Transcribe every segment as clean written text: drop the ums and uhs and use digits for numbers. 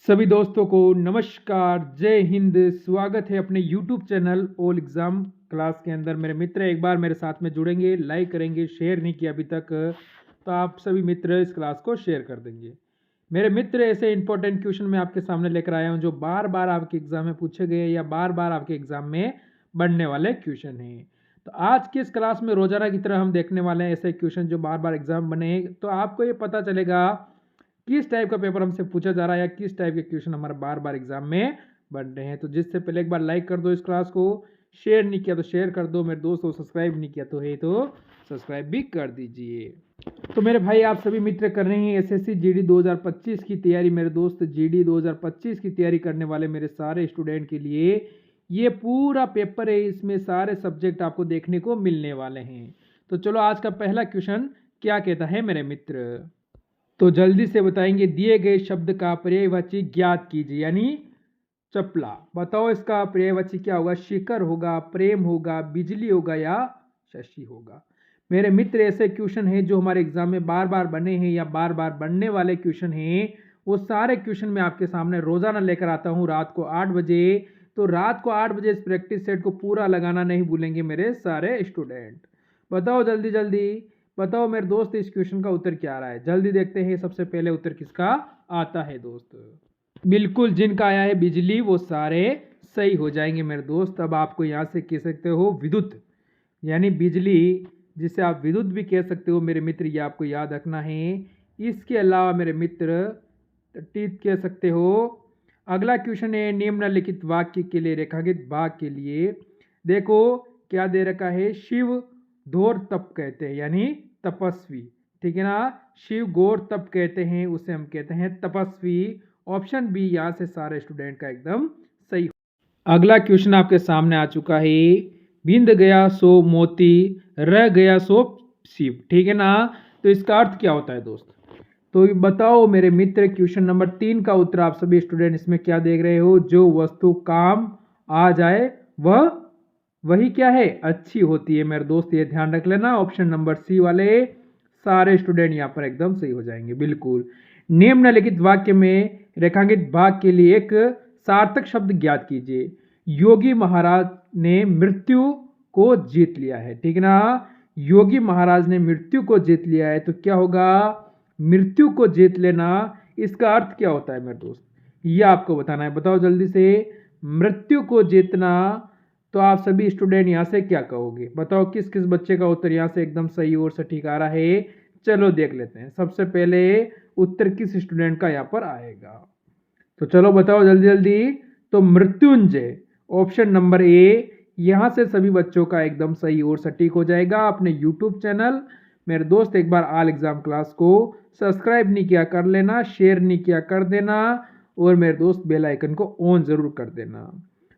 सभी दोस्तों को नमस्कार, जय हिंद। स्वागत है अपने YouTube channel all exam class के अंदर। मेरे मित्र एक बार मेरे साथ में जुड़ेंगे, लाइक करेंगे, शेयर नहीं किया अभी तक तो आप सभी मित्र इस क्लास को शेयर कर देंगे। मेरे मित्र ऐसे इंपॉर्टेंट क्वेश्चन मैं आपके सामने लेकर आया हूँ जो बार बार आपके एग्ज़ाम में पूछे गए या बार बार आपके एग्ज़ाम में बनने वाले क्वेश्चन हैं। तो आज की इस क्लास में रोजाना की तरह हम देखने वाले हैं ऐसे क्वेश्चन जो बार बार एग्ज़ाम बने हैं। तो आपको ये पता चलेगा किस टाइप का पेपर हमसे पूछा जा रहा है या किस टाइप के क्वेश्चन हमारे बार बार एग्जाम में बन रहे हैं। तो जिससे पहले एक बार लाइक कर दो इस क्लास को, शेयर नहीं किया तो शेयर कर दो, मेरे दोस्तों सब्सक्राइब नहीं किया तो सब्सक्राइब भी कर दीजिए। तो मेरे भाई आप सभी मित्र कर रहे हैं एसएससी जीडी 2025 की तैयारी। मेरे दोस्त जीडी 2025 की तैयारी करने वाले मेरे सारे स्टूडेंट के लिए ये पूरा पेपर है, इसमें सारे सब्जेक्ट आपको देखने को मिलने वाले हैं। तो चलो आज का पहला क्वेश्चन क्या कहता है मेरे मित्र, तो जल्दी से बताएंगे। दिए गए शब्द का पर्यायवाची ज्ञात कीजिए, यानी चपला। बताओ इसका पर्यायवाची क्या होगा? शिखर होगा, प्रेम होगा, बिजली होगा या शशि होगा। मेरे मित्र ऐसे क्वेश्चन हैं जो हमारे एग्जाम में बार बार बने हैं या बार बार बनने वाले क्वेश्चन हैं। वो सारे क्वेश्चन मैं आपके सामने रोजाना लेकर आता हूँ रात को 8 बजे। तो रात को 8 बजे इस प्रैक्टिस सेट को पूरा लगाना नहीं भूलेंगे मेरे सारे स्टूडेंट। बताओ जल्दी जल्दी, बताओ मेरे दोस्त इस क्वेश्चन का उत्तर क्या आ रहा है। जल्दी देखते हैं सबसे पहले उत्तर किसका आता है दोस्त। बिल्कुल जिनका आया है बिजली वो सारे सही हो जाएंगे मेरे दोस्त। अब आपको यहाँ से कह सकते हो विद्युत, यानी बिजली, जिसे आप विद्युत भी कह सकते हो मेरे मित्र, ये आपको याद रखना है। इसके अलावा मेरे मित्र टीत कह सकते हो। अगला क्वेश्चन है निम्नलिखित वाक्य के लिए रेखांकित भाग के लिए। देखो क्या दे रखा है, शिव घोर तप कहते हैं यानी तपस्वी, ठीक है ना। शिव घोर तप कहते हैं, उसे हम कहते हैं तपस्वी। ऑप्शन बी यहाँ से सारे स्टूडेंट का एकदम सही। अगला क्वेश्चन आपके सामने आ चुका है, बिंद गया सो मोती, रह गया सो शिव, ठीक है ना। तो इसका अर्थ क्या होता है दोस्त? तो बताओ मेरे मित्र, क्वेश्चन नंबर 3 का उत्तर आप सभी स्टूडेंट इसमें क्या देख रहे हो? जो वस्तु काम आ जाए वह वही क्या है, अच्छी होती है मेरे दोस्त, ये ध्यान रख लेना। ऑप्शन नंबर सी वाले सारे स्टूडेंट यहाँ पर एकदम सही हो जाएंगे। बिल्कुल। निम्नलिखित वाक्य में रेखांकित भाग के लिए एक सार्थक शब्द ज्ञात कीजिए। योगी महाराज ने मृत्यु को जीत लिया है, ठीक है ना। योगी महाराज ने मृत्यु को जीत लिया है, तो क्या होगा? मृत्यु को जीत लेना, इसका अर्थ क्या होता है मेरे दोस्त, ये आपको बताना है। बताओ जल्दी से। मृत्यु को जीतना, तो आप सभी स्टूडेंट यहाँ से क्या कहोगे? बताओ किस किस बच्चे का उत्तर यहाँ से एकदम सही और सटीक आ रहा है। चलो देख लेते हैं सबसे पहले उत्तर किस स्टूडेंट का यहाँ पर आएगा। तो चलो बताओ जल्दी जल्दी। तो मृत्युंजय, ऑप्शन नंबर ए, यहाँ से सभी बच्चों का एकदम सही और सटीक हो जाएगा। अपने यूट्यूब चैनल मेरे दोस्त एक बार ऑल एग्जाम क्लास को सब्सक्राइब नहीं किया कर लेना, शेयर नहीं किया कर देना, और मेरे दोस्त बेल आइकन को ऑन जरूर कर देना।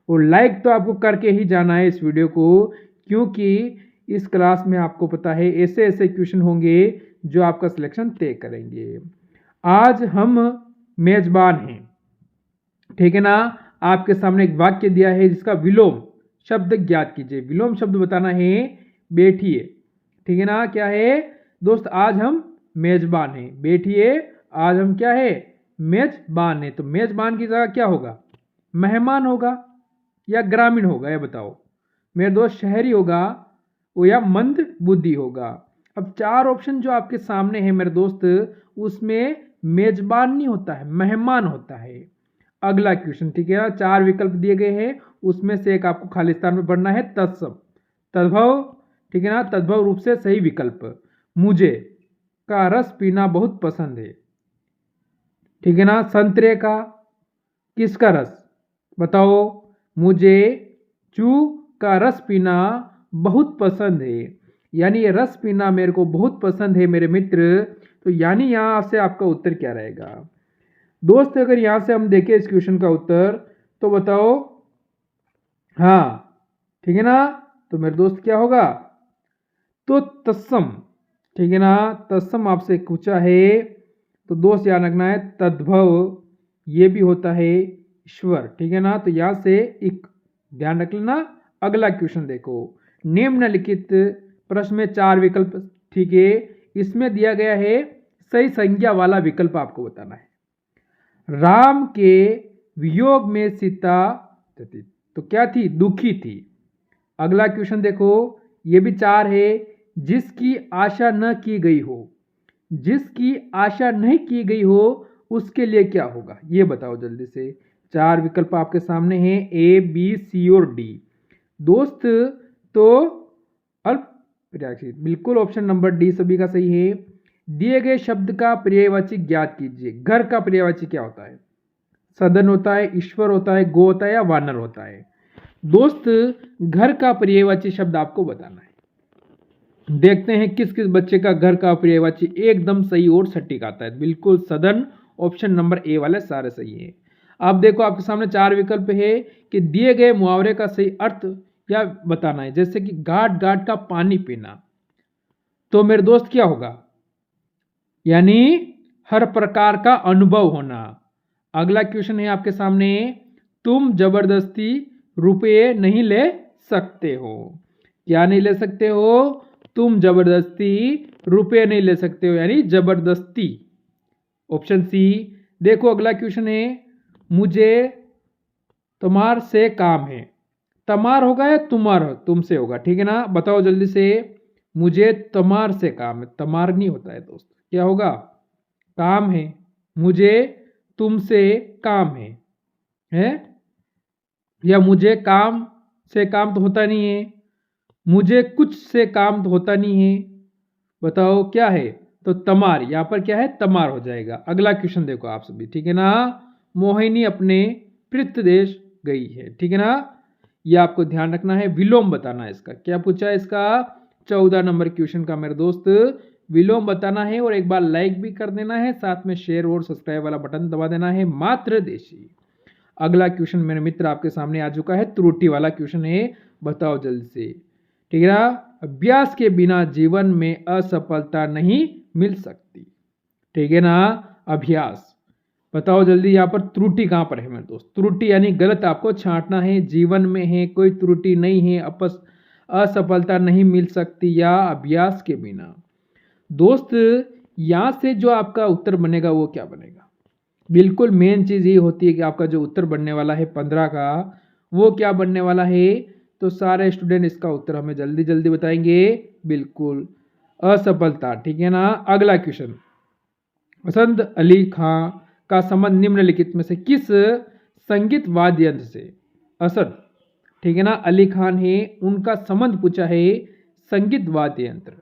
और लाइक तो आपको करके ही जाना है इस वीडियो को, क्योंकि इस क्लास में आपको पता है ऐसे ऐसे क्वेश्चन होंगे जो आपका सिलेक्शन तय करेंगे। आज हम मेजबान हैं, ठीक है ना। आपके सामने एक वाक्य दिया है जिसका विलोम शब्द ज्ञात कीजिए। विलोम शब्द बताना है बैठिए, ठीक है ना। क्या है दोस्त? आज हम मेजबान हैं, बैठिए। आज हम क्या है? मेजबान है। तो मेजबान की जगह क्या होगा? मेहमान होगा या ग्रामीण होगा, ये बताओ मेरे दोस्त। शहरी होगा वो या मंद बुद्धि होगा। अब 4 ऑप्शन जो आपके सामने है मेरे दोस्त, उसमें मेजबान नहीं होता है, मेहमान होता है। अगला क्वेश्चन, ठीक है ना। 4 विकल्प दिए गए हैं, उसमें से एक आपको खाली स्थान में पढ़ना है तत्सम, तद्भव, ठीक है ना। तद्भव रूप से सही विकल्प, मुझे का रस पीना बहुत पसंद है, ठीक है ना। संतरे का, किसका रस? बताओ। मुझे चू का रस पीना बहुत पसंद है, यानी ये रस पीना मेरे को बहुत पसंद है मेरे मित्र। तो यानी यहाँ से आपका उत्तर क्या रहेगा दोस्त? अगर यहाँ से हम देखें इस क्वेश्चन का उत्तर, तो बताओ। हाँ, ठीक है ना। तो मेरे दोस्त क्या होगा? तो तत्सम, ठीक है ना। तत्सम आपसे पूछा है, तो दोस्त याद रखना है तद्भव, ये भी होता है ईश्वर, ठीक है ना। तो यहाँ से एक ध्यान रख लेना। अगला क्वेश्चन देखो, निम्नलिखित प्रश्न में 4 विकल्प, ठीक है। इसमें दिया गया है सही संज्ञा वाला विकल्प आपको बताना है। राम के वियोग में सीता थी, तो क्या थी? दुखी थी। अगला क्वेश्चन देखो, ये भी 4 है। जिसकी आशा न की गई हो, जिसकी आशा नहीं की गई हो उसके लिए क्या होगा, ये बताओ जल्दी से। 4 विकल्प आपके सामने हैं, ए, बी, सी और डी। दोस्त तो अल्प प्रत्याशित, बिल्कुल ऑप्शन नंबर डी सभी का सही है। दिए गए शब्द का पर्यायवाची ज्ञात कीजिए। घर का पर्यायवाची क्या होता है? सदन होता है, ईश्वर होता है, गो होता है या वानर होता है? दोस्त, घर का पर्यायवाची शब्द आपको बताना है। देखते हैं किस किस बच्चे का घर का पर्यायवाची एकदम सही और सटीक आता है। बिल्कुल सदन, ऑप्शन नंबर ए वाले सारे सही है। अब देखो आपके सामने 4 विकल्प है कि दिए गए मुहावरे का सही अर्थ या बताना है। जैसे कि घाट घाट का पानी पीना, तो मेरे दोस्त क्या होगा? यानी हर प्रकार का अनुभव होना। अगला क्वेश्चन है आपके सामने, तुम जबरदस्ती रुपये नहीं ले सकते हो। क्या नहीं ले सकते हो? तुम जबरदस्ती रुपये नहीं ले सकते हो, यानी जबरदस्ती, ऑप्शन सी। देखो अगला क्वेश्चन है, मुझे तुम्हार से काम है। तमार होगा या तुम्हार, तुमसे होगा, ठीक है ना? बताओ जल्दी से। मुझे तमार से काम है, तमार नहीं होता है दोस्त, क्या होगा? काम है। मुझे तुमसे काम है या मुझे काम से काम तो होता नहीं है, मुझे कुछ से काम तो होता नहीं है। बताओ क्या है? तो तमार, यहां पर क्या है? तमार हो जाएगा। अगला क्वेश्चन देखो आप सभी, ठीक है ना? मोहिनी अपने पृथ देश गई है, ठीक है ना? ये आपको ध्यान रखना है। विलोम बताना है इसका। क्या पूछा है इसका? 14 नंबर क्वेश्चन का मेरे दोस्त विलोम बताना है, और एक बार लाइक भी कर देना है, साथ में शेयर और सब्सक्राइब वाला बटन दबा देना है। मात्र देशी। अगला क्वेश्चन मेरे मित्र आपके सामने आ चुका है, त्रुटि वाला क्वेश्चन है, बताओ जल्दी से, ठीक है ना? अभ्यास के बिना जीवन में असफलता नहीं मिल सकती, ठीक है ना? अभ्यास, बताओ जल्दी यहाँ पर त्रुटि कहां पर है मेरे दोस्त? त्रुटि यानी गलत आपको छांटना है। जीवन में है, कोई त्रुटि नहीं है, असफलता नहीं मिल सकती या अभ्यास के बिना। दोस्त, यहां से जो आपका उत्तर बनेगा वो क्या बनेगा? बिल्कुल मेन चीज ये होती है कि आपका जो उत्तर बनने वाला है 15 का, वो क्या बनने वाला है? तो सारे स्टूडेंट इसका उत्तर हमें जल्दी जल्दी बताएंगे। बिल्कुल असफलता, ठीक है ना? अगला क्वेश्चन, असद अली खां का संबंध निम्नलिखित में से किस संगीत वाद्य यंत्र से? असद, ठीक है ना, अली खान है, उनका संबंध पूछा है संगीत वाद्य यंत्र।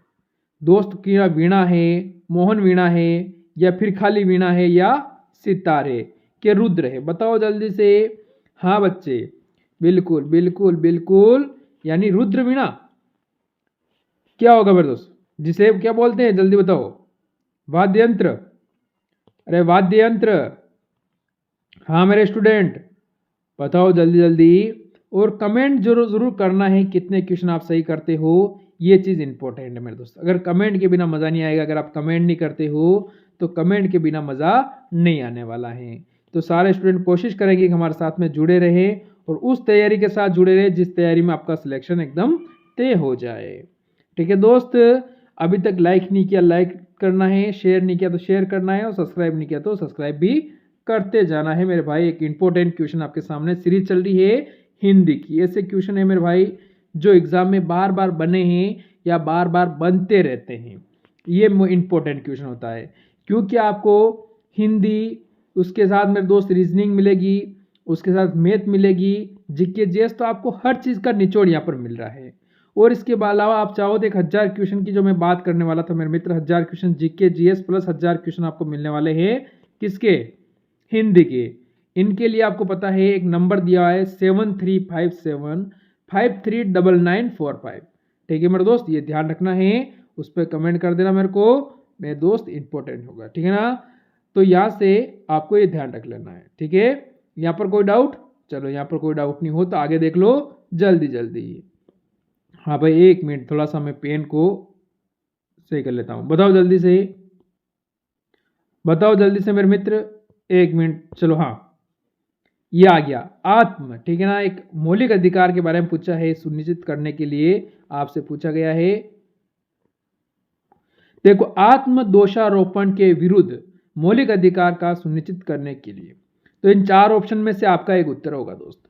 दोस्त की वीणा है, मोहन वीणा है, या फिर खाली वीणा है, या सितारे के रुद्र है? बताओ जल्दी से। हाँ बच्चे, बिल्कुल बिल्कुल बिल्कुल, यानी रुद्र वीणा। क्या होगा मेरे दोस्त, जिसे क्या बोलते हैं? जल्दी बताओ। वाद्य यंत्र, अरे वाद्य यंत्र। हाँ मेरे स्टूडेंट, बताओ जल्दी जल्दी, और कमेंट जरूर जरूर करना है कितने क्वेश्चन आप सही करते हो। ये चीज़ इंपॉर्टेंट है मेरे दोस्त। अगर कमेंट के बिना मज़ा नहीं आएगा। अगर आप कमेंट नहीं करते हो तो कमेंट के बिना मज़ा नहीं आने वाला है। तो सारे स्टूडेंट कोशिश करेंगे कि हमारे साथ में जुड़े रहे और उस तैयारी के साथ जुड़े रहे जिस तैयारी में आपका सिलेक्शन एकदम तय हो जाए, ठीक है दोस्त? अभी तक लाइक नहीं किया, लाइक करना है, शेयर नहीं किया तो शेयर करना है, और सब्सक्राइब नहीं किया तो सब्सक्राइब भी करते जाना है मेरे भाई। एक इंपॉर्टेंट क्वेश्चन आपके सामने, सीरीज चल रही है हिंदी की। ऐसे क्वेश्चन है मेरे भाई जो एग्जाम में बार बार बने हैं या बार बार बनते रहते हैं। ये इंपॉर्टेंट क्वेश्चन होता है क्योंकि आपको हिंदी, उसके साथ मेरे दोस्त रीजनिंग मिलेगी, उसके साथ मैथ मिलेगी, जीके जीएस, तो आपको हर चीज़ का निचोड़ यहाँ पर मिल रहा है। और इसके अलावा आप चाहो तो 1000 क्वेश्चन की जो मैं बात करने वाला था मेरे मित्र, 1000 question GK GS plus 1000 question आपको मिलने वाले हैं। किसके? हिंदी के। इनके लिए आपको पता है एक नंबर दिया है 7357539945, ठीक है मेरे दोस्त? ये ध्यान रखना है, उस पर कमेंट कर देना मेरे को, मेरे दोस्त, इंपॉर्टेंट होगा, ठीक है ना? तो यहाँ से आपको ये ध्यान रख लेना है, ठीक है? यहाँ पर कोई डाउट? चलो यहाँ पर कोई डाउट नहीं हो तो आगे देख लो जल्दी जल्दी। हाँ भाई, 1 मिनट, थोड़ा सा मैं पेन को सही कर लेता हूँ। बताओ जल्दी से, बताओ जल्दी से मेरे मित्र, 1 मिनट। चलो हाँ, ये आ गया आत्म, ठीक है ना? एक मौलिक अधिकार के बारे में पूछा है, सुनिश्चित करने के लिए आपसे पूछा गया है। देखो, आत्म दोषारोपण के विरुद्ध मौलिक अधिकार का सुनिश्चित करने के लिए। तो इन 4 ऑप्शन में से आपका एक उत्तर होगा दोस्त।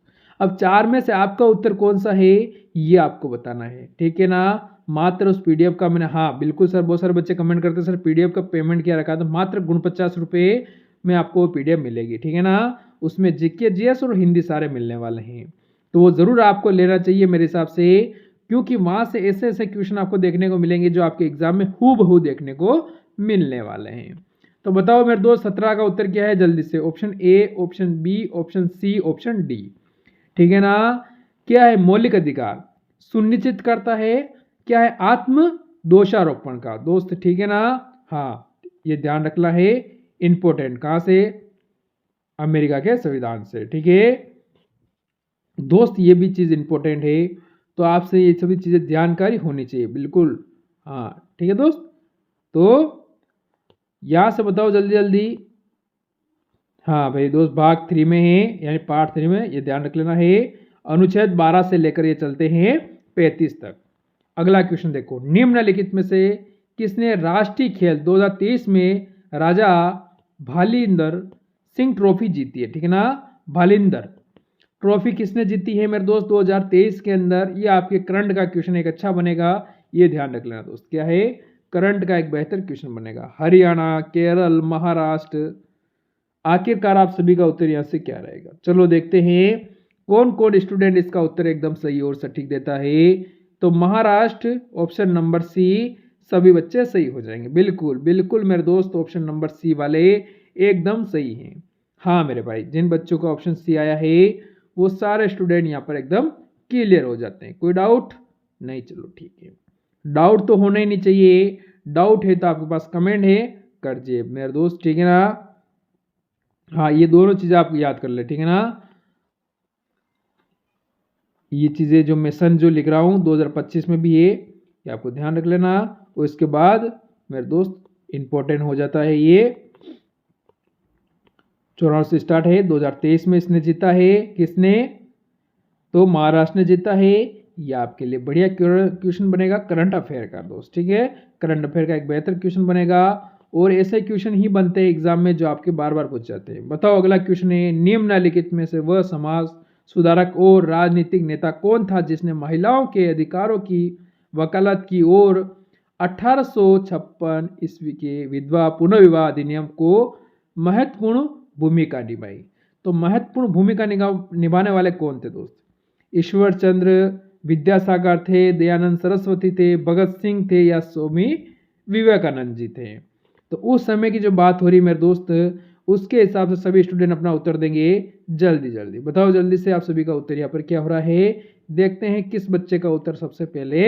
अब 4 में से आपका उत्तर कौन सा है ये आपको बताना है, ठीक है ना। मात्र उस पीडीएफ का मैंने, हाँ बिल्कुल सर, बहुत सारे बच्चे कमेंट करते हैं सर पीडीएफ का पेमेंट क्या रखा, तो मात्र 49 रुपये में आपको वो पीडीएफ मिलेगी, ठीक है ना। उसमें जीके जीएस और हिंदी सारे मिलने वाले हैं, तो वो ज़रूर आपको लेना चाहिए मेरे हिसाब से, क्योंकि वहाँ से ऐसे ऐसे क्वेश्चन आपको देखने को मिलेंगे जो आपके एग्जाम में हूबहू देखने को मिलने वाले हैं। तो बताओ मेरे दोस्त 17 का उत्तर क्या है जल्दी से। Option A, option B, option C, option D, ठीक है ना। क्या है? मौलिक अधिकार सुनिश्चित करता है। क्या है? आत्म दोषारोपण का दोस्त, ठीक है ना। हाँ, ये ध्यान रखना है, इंपॉर्टेंट। कहां से? अमेरिका के संविधान से, ठीक है दोस्त। ये भी चीज इंपॉर्टेंट है, तो आपसे ये सभी चीजें जानकारी होनी चाहिए, बिल्कुल। हाँ ठीक है दोस्त, तो यहां से बताओ जल्दी जल्दी। हाँ भाई दोस्त, भाग 3 में है, यानी पार्ट 3 में, ये ध्यान रख लेना है। अनुच्छेद 12 से लेकर ये चलते हैं 35 तक। अगला क्वेश्चन देखो, निम्नलिखित में से किसने राष्ट्रीय खेल 2023 में राजा भालिंदर सिंह ट्रॉफी जीती है, ठीक है ना। भालिंदर ट्रॉफी किसने जीती है मेरे दोस्त 2023 के अंदर? ये आपके करंट का क्वेश्चन एक अच्छा बनेगा, ये ध्यान रख लेना दोस्त। क्या है? करंट का एक बेहतर क्वेश्चन बनेगा। हरियाणा, केरल, महाराष्ट्र, आखिरकार आप सभी का उत्तर यहां से क्या रहेगा? चलो देखते हैं कौन कौन स्टूडेंट इसका उत्तर एकदम सही और सटीक देता है। तो महाराष्ट्र, ऑप्शन नंबर सी, सभी बच्चे सही हो जाएंगे। बिल्कुल बिल्कुल मेरे दोस्त, ऑप्शन नंबर सी वाले एकदम सही हैं। हाँ मेरे भाई, जिन बच्चों का ऑप्शन सी आया है वो सारे स्टूडेंट यहाँ पर एकदम क्लियर हो जाते हैं। कोई डाउट नहीं? चलो ठीक है, डाउट तो होना ही नहीं चाहिए। डाउट है तो आपके पास कमेंट है, कर दिए मेरे दोस्त, ठीक है ना। हाँ, ये दोनों चीजें आप याद कर ले, ठीक है ना। ये चीजें जो मैं सन जो लिख रहा हूँ 2025 में भी है, ये आपको ध्यान रख लेना। और इसके बाद मेरे दोस्त इंपॉर्टेंट हो जाता है ये 94 से स्टार्ट है। 2023 में इसने जीता है, किसने? तो महाराष्ट्र ने जीता है। ये आपके लिए बढ़िया क्वेश्चन बनेगा करंट अफेयर का दोस्त, ठीक है। करंट अफेयर का एक बेहतर क्वेश्चन बनेगा, और ऐसे क्वेश्चन ही बनते हैं एग्जाम में जो आपके बार बार पूछ जाते हैं। बताओ अगला क्वेश्चन है, निम्नलिखित में से वह समाज सुधारक और राजनीतिक नेता कौन था जिसने महिलाओं के अधिकारों की वकालत की और 1856 ईस्वी के विधवा पुनर्विवाह अधिनियम को महत्वपूर्ण भूमिका निभाई? तो महत्वपूर्ण भूमिका निभाने वाले कौन थे दोस्त? ईश्वर चंद्र विद्यासागर थे, दयानंद सरस्वती थे, भगत सिंह थे, या स्वामी विवेकानंद जी थे? तो उस समय की जो बात हो रही मेरे दोस्त, उसके हिसाब से सभी स्टूडेंट अपना उत्तर देंगे जल्दी जल्दी। बताओ जल्दी से आप सभी का उत्तर यहाँ पर क्या हो रहा है, देखते हैं किस बच्चे का उत्तर सबसे पहले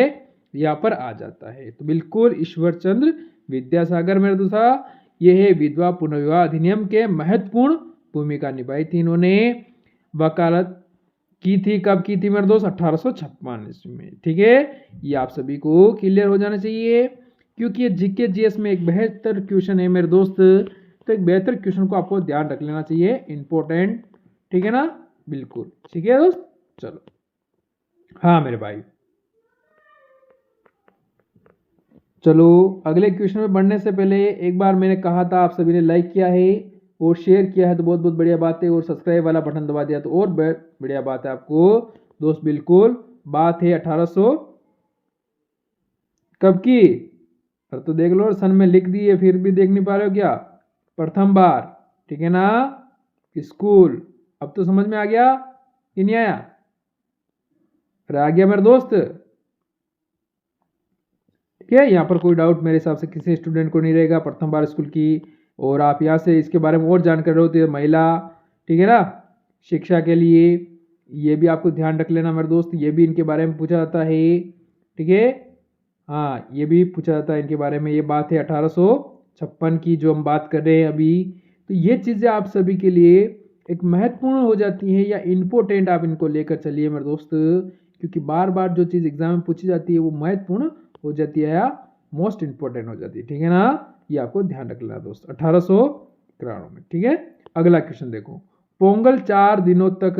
यहाँ पर आ जाता है। तो बिल्कुल ईश्वर चंद्र विद्यासागर मेरे दोस्त, ये है विधवा पुनर्विवाह अधिनियम के महत्वपूर्ण भूमिका निभाई थी इन्होंने। वकालत की थी, कब की थी मेरे दोस्त? 1856 ईस्वी में, ठीक है। ये आप सभी को क्लियर हो जाना चाहिए, क्योंकि ये जीके जीएस में एक बेहतर क्वेश्चन है मेरे दोस्त। तो एक बेहतर क्वेश्चन को आपको ध्यान रख लेना चाहिए, इंपॉर्टेंट, ठीक है ना। बिल्कुल ठीक है दोस्त, चलो। हाँ मेरे भाई, चलो अगले क्वेश्चन में बढ़ने से पहले एक बार मैंने कहा था आप सभी ने लाइक किया है और शेयर किया है तो बहुत बहुत बढ़िया बात है, और सब्सक्राइब वाला बटन दबा दिया तो और बढ़िया बात है आपको दोस्त। बिल्कुल बात है 1800 कब की? अरे तो देख लो, सन में लिख दी है फिर भी देख नहीं पा रहे हो क्या? प्रथम बार, ठीक है ना, स्कूल। अब तो समझ में आ गया कि नहीं आया? अरे आ गया मेरे दोस्त, ठीक है। यहाँ पर कोई डाउट मेरे हिसाब से किसी स्टूडेंट को नहीं रहेगा, प्रथम बार स्कूल की। और आप यहाँ से इसके बारे में और जानकारी होती है, महिला, ठीक है ना, शिक्षा के लिए, ये भी आपको ध्यान रख लेना मेरे दोस्त। ये भी इनके बारे में पूछा जाता है, ठीक है। हाँ, ये भी पूछा जाता है इनके बारे में। ये बात है 1856 की जो हम बात कर रहे हैं अभी। तो ये चीज़ें आप सभी के लिए एक महत्वपूर्ण हो जाती है, या इम्पोर्टेंट आप इनको लेकर चलिए मेरे दोस्त, क्योंकि बार बार जो चीज़ एग्जाम में पूछी जाती है वो महत्वपूर्ण हो जाती है या मोस्ट इंपॉर्टेंट हो जाती है, ठीक है ना। ये आपको ध्यान रख लेना दोस्त 1891 में, ठीक है। अगला क्वेश्चन देखो, पोंगल 4 दिनों तक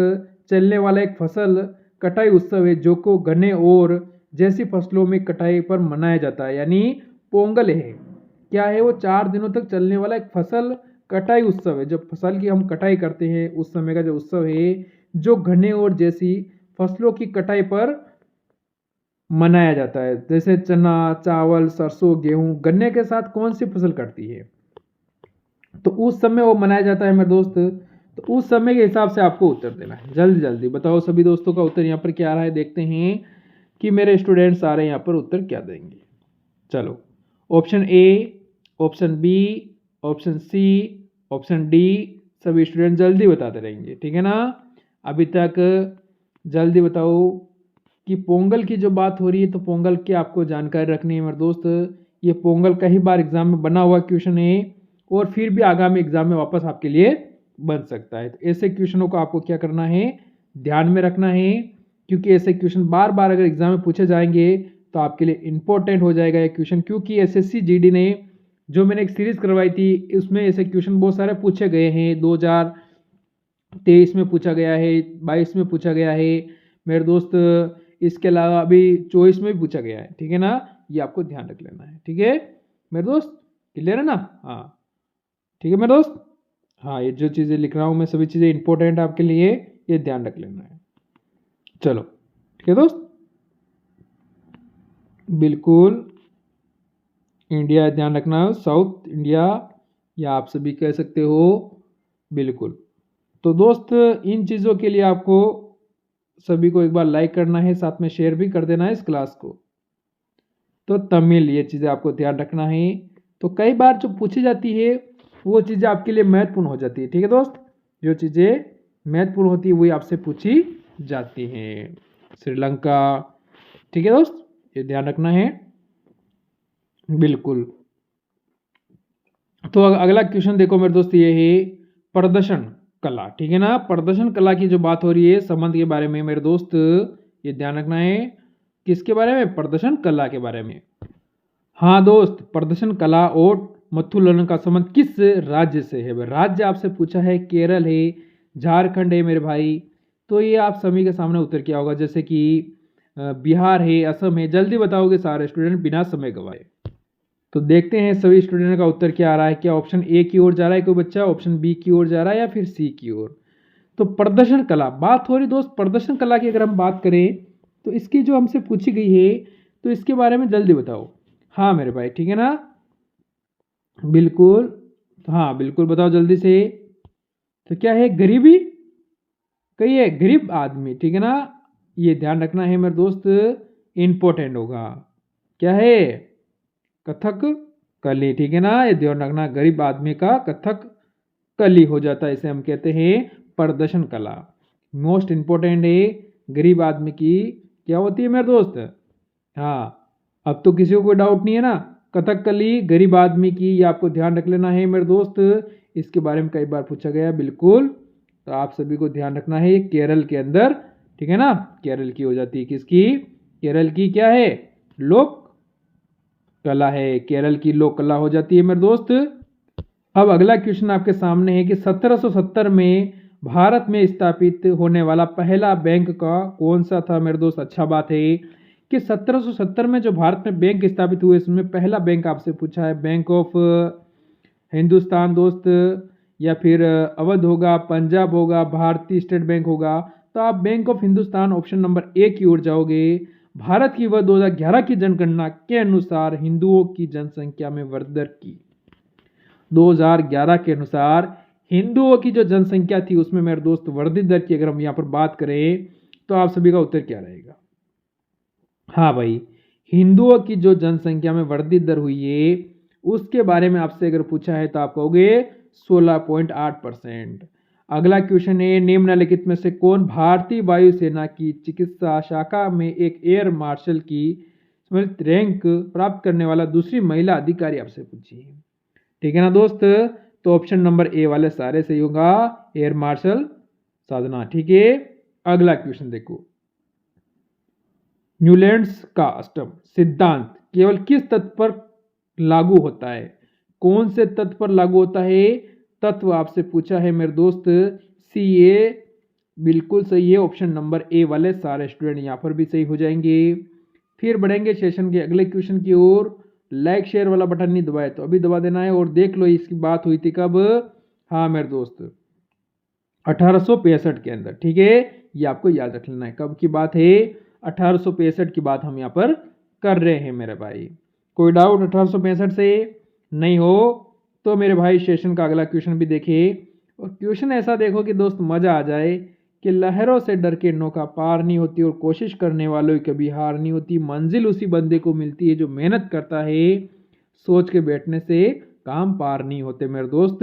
चलने वाला एक फसल कटाई उत्सव है जो को गन्ने और जैसी फसलों में कटाई पर मनाया जाता है, यानी पोंगल है। क्या है वो 4 दिनों तक चलने वाला एक फसल कटाई उत्सव है। जब फसल की हम कटाई करते हैं उस समय का जो उत्सव है, जो गन्ने और जैसी फसलों की कटाई पर मनाया जाता है। जैसे चना, चावल, सरसों, गेहूं, गन्ने के साथ कौन सी फसल कटती है, तो उस समय वो मनाया जाता है मेरे दोस्त। तो उस समय के हिसाब से आपको उत्तर देना है। जल्दी जल्दी बताओ सभी दोस्तों का उत्तर यहाँ पर क्या आ रहा है, देखते हैं कि मेरे स्टूडेंट्स सारे यहाँ पर उत्तर क्या देंगे। चलो, option A, option B, option C, option D, सभी स्टूडेंट जल्दी बताते रहेंगे, ठीक है ना। अभी तक जल्दी बताओ कि पोंगल की जो बात हो रही है, तो पोंगल की आपको जानकारी रखनी है मेरे दोस्त। ये पोंगल कई बार एग्जाम में बना हुआ क्वेश्चन है और फिर भी आगामी एग्जाम में वापस आपके लिए बन सकता है। तो ऐसे क्वेश्चनों को आपको क्या करना है, ध्यान में रखना है, क्योंकि ऐसे क्वेश्चन बार बार अगर एग्जाम में पूछे जाएंगे तो आपके लिए इंपॉर्टेंट हो जाएगा ये क्वेश्चन। क्योंकि एसएससी जीडी ने जो मैंने एक सीरीज करवाई थी उसमें ऐसे क्वेश्चन बहुत सारे पूछे गए हैं। 2023 में पूछा गया है, 22 में पूछा गया है मेरे दोस्त, इसके अलावा अभी 24 में भी पूछा गया है, ठीक है ना। ये आपको ध्यान रख लेना है, ठीक है मेरे दोस्त, क्लियर है ना। हाँ ठीक है मेरे दोस्त, हाँ ये जो चीज़ें लिख रहा हूँ मैं सभी चीज़ें इंपॉर्टेंट आपके लिए, ये ध्यान रख लेना है। चलो ठीक है दोस्त, बिल्कुल इंडिया ध्यान रखना, साउथ इंडिया या आप सभी कह सकते हो, बिल्कुल। तो दोस्त इन चीज़ों के लिए आपको सभी को एक बार लाइक करना है, साथ में शेयर भी कर देना है इस क्लास को। तो तमिल, ये चीज़ें आपको ध्यान रखना है। तो कई बार जो पूछी जाती है वो चीज़ें आपके लिए महत्वपूर्ण हो जाती है, ठीक है दोस्त। जो चीज़ें महत्वपूर्ण होती है वही आपसे पूछी जाती हैं। श्रीलंका, ठीक है दोस्त, ये ध्यान रखना है, बिल्कुल। तो अगला क्वेश्चन देखो मेरे दोस्त, ये है प्रदर्शन कला, ठीक है ना। प्रदर्शन कला की जो बात हो रही है संबंध के बारे में मेरे दोस्त, ये ध्यान रखना है, किसके बारे में, प्रदर्शन कला के बारे में। हाँ दोस्त, प्रदर्शन कला और मथुरलन का संबंध किस राज्य से है। राज्य आपसे पूछा है, केरल है, झारखंड है मेरे भाई। तो ये आप सभी के सामने उत्तर क्या होगा, जैसे कि बिहार है, असम है। जल्दी बताओगे सारे स्टूडेंट बिना समय गवाए। तो देखते हैं सभी स्टूडेंट का उत्तर क्या आ रहा है। क्या ऑप्शन ए की ओर जा रहा है कोई बच्चा, ऑप्शन बी की ओर जा रहा है, या फिर सी की ओर। तो प्रदर्शन कला बात हो रही दोस्त, प्रदर्शन कला की अगर हम बात करें तो इसकी जो हमसे पूछी गई है, तो इसके बारे में जल्दी बताओ। हाँ मेरे भाई, ठीक है ना, बिल्कुल, हाँ बिल्कुल बताओ जल्दी से। तो क्या है, गरीबी, कहिए गरीब आदमी, ठीक है ना। ये ध्यान रखना है मेरे दोस्त, इंपॉर्टेंट होगा। क्या है, कथक कली, ठीक है ना, ये ध्यान रखना, गरीब आदमी का कथक कली हो जाता है, इसे हम कहते हैं प्रदर्शन कला। मोस्ट इंपॉर्टेंट है, गरीब आदमी की क्या होती है मेरे दोस्त। हाँ अब तो किसी को कोई डाउट नहीं है ना, कथकली गरीब आदमी की, ये आपको ध्यान रख लेना है मेरे दोस्त। इसके बारे में कई बार पूछा गया है, बिल्कुल। तो आप सभी को ध्यान रखना है, केरल के अंदर, ठीक है ना, केरल की हो जाती है, किसकी, केरल की क्या है, लोक कला है, केरल की लोक कला हो जाती है मेरे दोस्त। अब अगला क्वेश्चन आपके सामने है कि 1770 में भारत में स्थापित होने वाला पहला बैंक का कौन सा था मेरे दोस्त। अच्छा बात है कि 1770 में जो भारत में बैंक स्थापित हुए, इसमें पहला बैंक आपसे पूछा है, बैंक ऑफ हिंदुस्तान दोस्त, या फिर अवध होगा, पंजाब होगा, भारतीय स्टेट बैंक होगा। तो आप bank of Hindustan option number A की ओर जाओगे। भारत की वह 2011 की जनगणना के अनुसार हिंदुओं की जनसंख्या में वृद्धि दर की, 2011 के अनुसार हिंदुओं की जो जनसंख्या थी उसमें मेरे दोस्त वृद्धि दर की अगर हम यहाँ पर बात करें तो आप सभी का उत्तर क्या रहेगा। हाँ भाई, हिंदुओं की जो जनसंख्या में वृद्धि दर हुई है उसके बारे में आपसे अगर पूछा है तो आप कहोगे 16.8%। अगला क्वेश्चन है, निम्नलिखित में से कौन भारतीय वायुसेना की चिकित्सा शाखा में एक एयर मार्शल की रैंक प्राप्त करने वाला दूसरी महिला अधिकारी आपसे पूछी है, ठीक है ना दोस्त। तो ऑप्शन नंबर ए वाले सारे सही होगा, एयर मार्शल साधना, ठीक है। अगला क्वेश्चन देखो, न्यूलैंड्स का अष्टम सिद्धांत केवल किस तत्व पर लागू होता है, कौन से तत्व पर लागू होता है। तत्व आपसे पूछा है मेरे दोस्त, सी ए, बिल्कुल सही है, ऑप्शन नंबर ए वाले सारे स्टूडेंट यहाँ पर भी सही हो जाएंगे। फिर बढ़ेंगे सेशन के अगले क्वेश्चन की ओर। लाइक शेयर वाला बटन नहीं दबाए तो अभी दबा देना है। और देख लो इसकी बात हुई थी कब, हाँ मेरे दोस्त 1865 के अंदर, ठीक है, ये आपको याद रख लेना है कब की बात है, 1865 की बात हम यहाँ पर कर रहे हैं मेरे भाई। कोई डाउट 1865 से नहीं हो तो मेरे भाई सेशन का अगला क्वेश्चन भी देखिए। और क्वेश्चन ऐसा देखो कि दोस्त मजा आ जाए कि लहरों से डर के नौका पार नहीं होती और कोशिश करने वालों की कभी हार नहीं होती, मंजिल उसी बंदे को मिलती है जो मेहनत करता है, सोच के बैठने से काम पार नहीं होते मेरे दोस्त,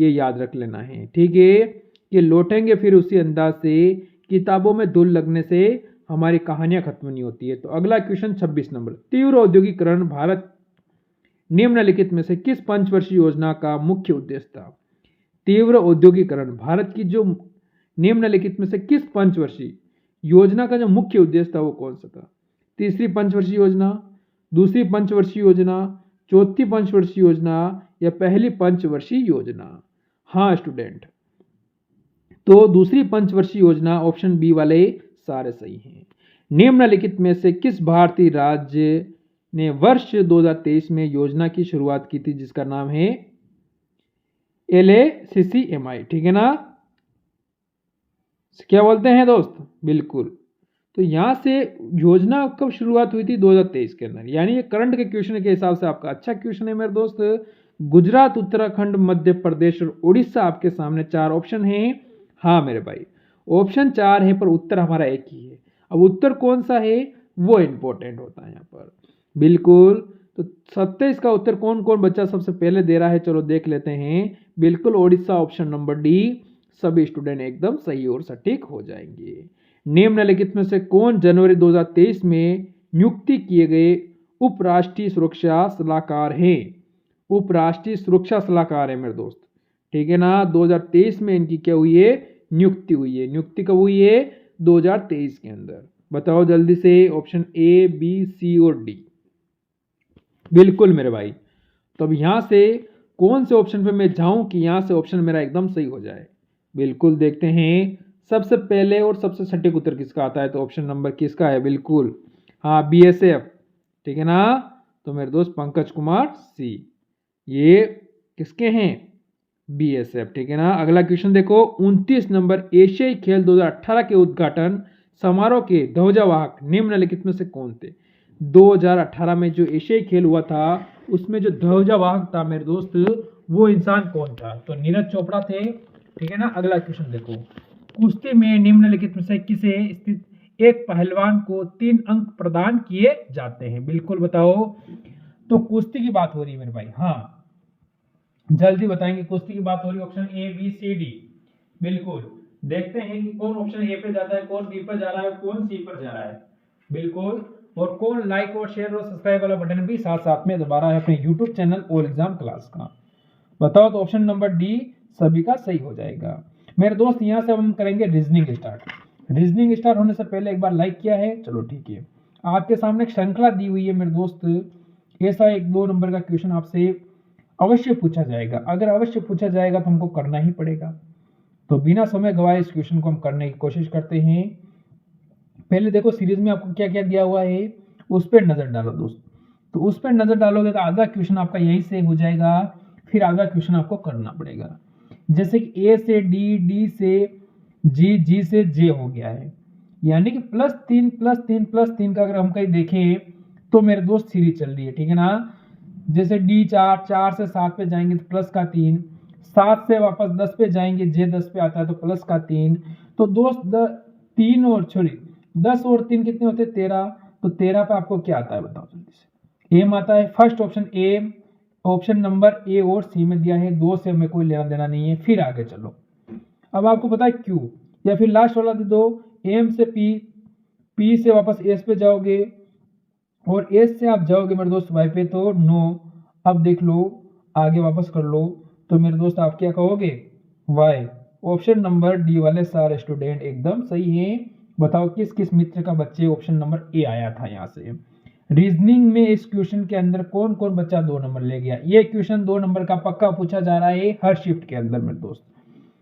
ये याद रख लेना है, ठीक है। कि लौटेंगे फिर उसी अंदाज से, किताबों में धूल लगने से हमारी कहानियां खत्म नहीं होती है। तो अगला क्वेश्चन 26 नंबर, तीव्र औद्योगिकरण भारत निम्नलिखित में से किस पंचवर्षीय योजना का मुख्य उद्देश्य था। तीव्र औद्योगिकरण भारत की जो निम्नलिखित में से किस पंचवर्षीय योजना का जो मुख्य उद्देश्य था वो कौन सा था। तीसरी पंचवर्षीय योजना, दूसरी पंचवर्षीय योजना, चौथी पंचवर्षीय योजना या पहली पंचवर्षीय योजना। हाँ स्टूडेंट, तो दूसरी पंचवर्षीय योजना ऑप्शन बी वाले सारे सही हैं। निम्नलिखित में से किस भारतीय राज्य ने वर्ष 2023 में योजना की शुरुआत की थी जिसका नाम है LACCMI, ठीक है ना, क्या बोलते हैं दोस्त, बिल्कुल। तो यहां से योजना कब शुरुआत हुई थी 2023 के अंदर, यानी ये करंट के क्वेश्चन के हिसाब से आपका अच्छा क्वेश्चन है मेरे दोस्त। गुजरात, उत्तराखंड, मध्य प्रदेश और उड़ीसा आपके सामने चार ऑप्शन हैं। हाँ मेरे भाई ऑप्शन चार है पर उत्तर हमारा एक ही है। अब उत्तर कौन सा है वो इंपॉर्टेंट होता है यहाँ पर, बिल्कुल। तो 27 का उत्तर कौन कौन बच्चा सबसे पहले दे रहा है, चलो देख लेते हैं। बिल्कुल उड़ीसा, ऑप्शन नंबर डी, सभी स्टूडेंट एकदम सही और सटीक हो जाएंगे। निम्नलिखित में से कौन जनवरी 2023 में नियुक्ति किए गए उपराष्ट्रीय सुरक्षा सलाहकार है। उपराष्ट्रीय सुरक्षा सलाहकार है मेरे दोस्त, ठीक है ना। 2023 में इनकी क्या हुई है, नियुक्ति हुई है। नियुक्ति कब हुई है, 2023 के अंदर। बताओ जल्दी से, ऑप्शन ए, बी, सी और डी। बिल्कुल मेरे भाई, तो अब यहां से कौन से ऑप्शन पे मैं जाऊं कि यहां से ऑप्शन मेरा एकदम सही हो जाए। बिल्कुल देखते हैं सबसे पहले और सबसे सटीक उत्तर किसका आता है, तो ऑप्शन नंबर किसका है, बिल्कुल हाँ BSF, ठीक है ना। तो मेरे दोस्त पंकज कुमार सी, ये किसके हैं, BSF, ठीक है ना। अगला क्वेश्चन देखो 29 नंबर, एशियाई खेल 2018 के उद्घाटन समारोह के ध्वजावाहक निम्नलिखित में से कौन थे। 2018 में जो एशियाई खेल हुआ था उसमें जो ध्वजावाहक था मेरे दोस्त वो इंसान कौन था, तो नीरज चोपड़ा थे, ठीक है ना। अगला क्वेश्चन देखो, कुश्ती में निम्नलिखित में से किसे स्थित एक पहलवान को 3 अंक प्रदान किए जाते हैं, बिल्कुल बताओ। तो कुश्ती की बात हो रही है मेरे भाई, हाँ जल्दी बताएंगे, कुश्ती की बात हो रही है, option A, B, C, D. बिल्कुल देखते हैं कि कौन ऑप्शन ए पे जाता है, कौन बी पर जा रहा है, कौन सी पर जा रहा है, बिल्कुल। और कौन लाइक और शेयर और सब्सक्राइब वाला बटन भी साथ साथ में दबा रहा है अपने YouTube channel all exam class का। बताओ, तो ऑप्शन नंबर डी सभी का सही हो जाएगा मेरे दोस्त। यहाँ से हम करेंगे रीजनिंग स्टार्ट। रीजनिंग स्टार्ट होने से पहले एक बार लाइक किया है, चलो ठीक है। आपके सामने एक श्रृंखला दी हुई है मेरे दोस्त, ऐसा 1-2 नंबर का क्वेश्चन आपसे अवश्य पूछा जाएगा। अगर अवश्य पूछा जाएगा तो हमको करना ही पड़ेगा। तो बिना समय गवाए इस क्वेश्चन को हम करने की कोशिश करते हैं। पहले देखो सीरीज में आपको क्या क्या दिया हुआ है, उस पर नजर डालो दोस्त। तो उस पर नजर डालोगे तो आधा क्वेश्चन आपका यही से हो जाएगा, फिर आधा क्वेश्चन आपको करना पड़ेगा। जैसे कि ए से डी, डी से जी, जी से जे हो गया है, यानी कि +3 +3 +3 का अगर हम कहीं देखें तो मेरे दोस्त सीरीज चल रही है, ठीक है ना। जैसे डी 4 से 7 पे जाएंगे तो प्लस का 3, 7 से वापस 10 पे जाएंगे, जे 10 पे आता है तो प्लस का 3। तो दोस्त 3 और 10 और 3 कितने होते हैं, 13। तो 13 पे आपको क्या आता है बताओ जल्दी से। एम आता है, first option A, option number A और सी में दिया है, 2 से हमें कोई लेना देना नहीं है। फिर आगे चलो, अब आपको पता है क्यू, या फिर लास्ट वाला दे दो, एम से पी, पी से वापस एस पे जाओगे और एस से आप जाओगे मेरे दोस्त वाई पे, तो नो। अब देख लो, आगे वापस कर लो, तो मेरे दोस्त आप क्या कहोगे, वाई। ऑप्शन नंबर डी वाले सारे स्टूडेंट एकदम सही हैं। बताओ किस किस मित्र का बच्चे ऑप्शन नंबर ए आया था यहाँ से। रीजनिंग में इस क्वेश्चन के अंदर कौन कौन बच्चा 2 नंबर ले गया, ये क्वेश्चन 2 नंबर का पक्का पूछा जा रहा है हर शिफ्ट के अंदर मेरे दोस्त।